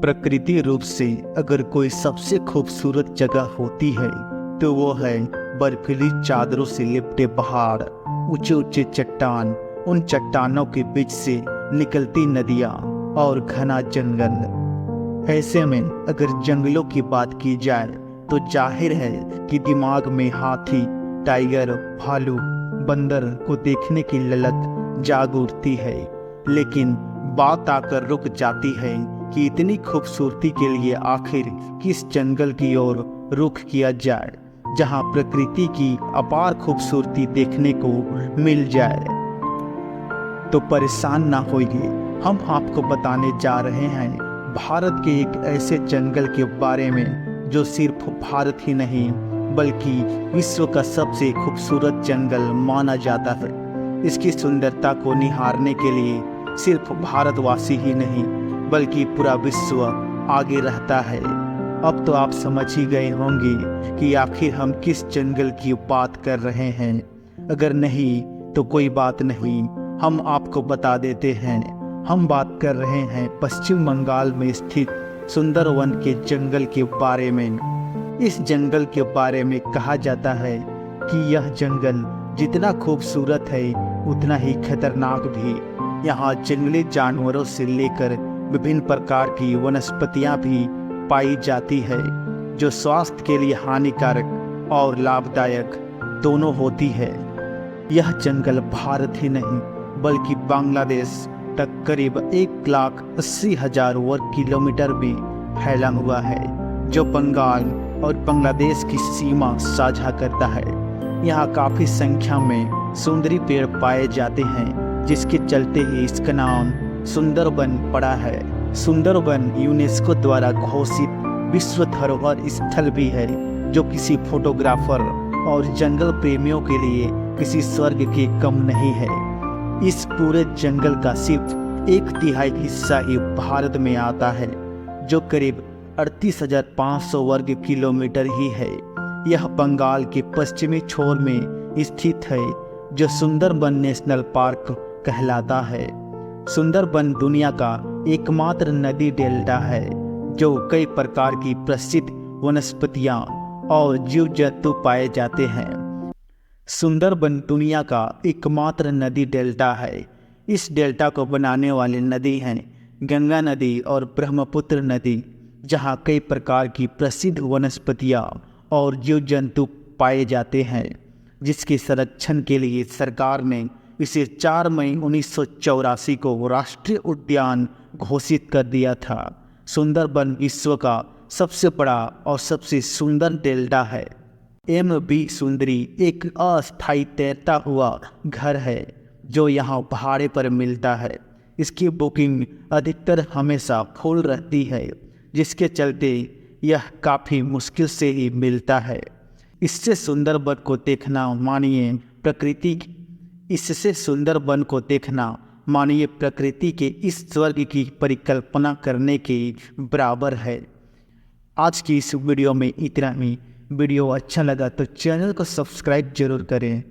प्रकृति रूप से अगर कोई सबसे खूबसूरत जगह होती है तो वो है बर्फीली चादरों से लिपटे पहाड़, ऊंचे ऊंचे चट्टान, उन चट्टानों के बीच से निकलती नदियाँ और घना जंगल। ऐसे में अगर जंगलों की बात की जाए तो जाहिर है कि दिमाग में हाथी, टाइगर, भालू, बंदर को देखने की ललक जाग उठती है। लेकिन बात आकर रुक जाती है कि इतनी खूबसूरती के लिए आखिर किस जंगल की ओर रुख किया जाए जहां प्रकृति की अपार खूबसूरती देखने को मिल जाए। तो परेशान ना होइए, हम आपको बताने जा रहे हैं भारत के एक ऐसे जंगल के बारे में जो सिर्फ भारत ही नहीं बल्कि विश्व का सबसे खूबसूरत जंगल माना जाता है। इसकी सुंदरता को निहारने के लिए सिर्फ भारतवासी ही नहीं बल्कि पूरा विश्व आगे रहता है। अब तो आप समझ ही गए होंगे कि आखिर हम किस जंगल की बात कर रहे हैं। अगर नहीं तो कोई बात नहीं, हम आपको बता देते हैं। हम बात कर रहे हैं पश्चिम बंगाल में स्थित सुंदरवन के जंगल के बारे में। इस जंगल के बारे में कहा जाता है कि यह जंगल जितना खूबसूरत है उतना ही खतरनाक भी। यहाँ जंगली जानवरों से लेकर विभिन्न प्रकार की वनस्पतियाँ भी पाई जाती है जो स्वास्थ्य के लिए हानिकारक और लाभदायक दोनों होती है। यह जंगल भारत ही नहीं बल्कि बांग्लादेश तक करीब 1,80,000 वर्ग किलोमीटर में फैला हुआ है, जो बंगाल और बांग्लादेश की सीमा साझा करता है। यहाँ काफ़ी संख्या में सुंदरी पेड़ पाए जाते हैं, जिसके चलते ही इसका नाम सुंदरबन पड़ा है। सुंदरबन यूनेस्को द्वारा घोषित विश्व धरोहर स्थल भी है, जो किसी फोटोग्राफर और जंगल प्रेमियों के लिए किसी स्वर्ग के कम नहीं है। इस पूरे जंगल का सिर्फ 1/3 हिस्सा ही भारत में आता है, जो करीब 38,500 वर्ग किलोमीटर ही है। यह बंगाल के पश्चिमी छोर में स्थित है, जो सुंदरबन नेशनल पार्क कहलाता है। सुंदरबन दुनिया का एकमात्र नदी डेल्टा है, जो कई प्रकार की प्रसिद्ध वनस्पतियां और जीव जंतु पाए जाते हैं। सुंदरबन दुनिया का एकमात्र नदी डेल्टा है। इस डेल्टा को बनाने वाली नदी हैं गंगा नदी और ब्रह्मपुत्र नदी, जहां कई प्रकार की प्रसिद्ध वनस्पतियां और जीव जंतु पाए जाते हैं, जिसके संरक्षण के लिए सरकार ने इसे 4 मई 1984 को राष्ट्रीय उद्यान घोषित कर दिया था। सुंदरबन विश्व का सबसे बड़ा और सबसे सुंदर डेल्टा है। MV सुंदरी एक अस्थायी तैरता हुआ घर है जो यहाँ भाड़े पर मिलता है। इसकी बुकिंग अधिकतर हमेशा फुल रहती है, जिसके चलते यह काफ़ी मुश्किल से ही मिलता है। इससे सुंदरबन को देखना मानिए प्रकृति के इस स्वर्ग की परिकल्पना करने के बराबर है। आज की इस वीडियो में इतना ही। वीडियो अच्छा लगा तो चैनल को सब्सक्राइब जरूर करें।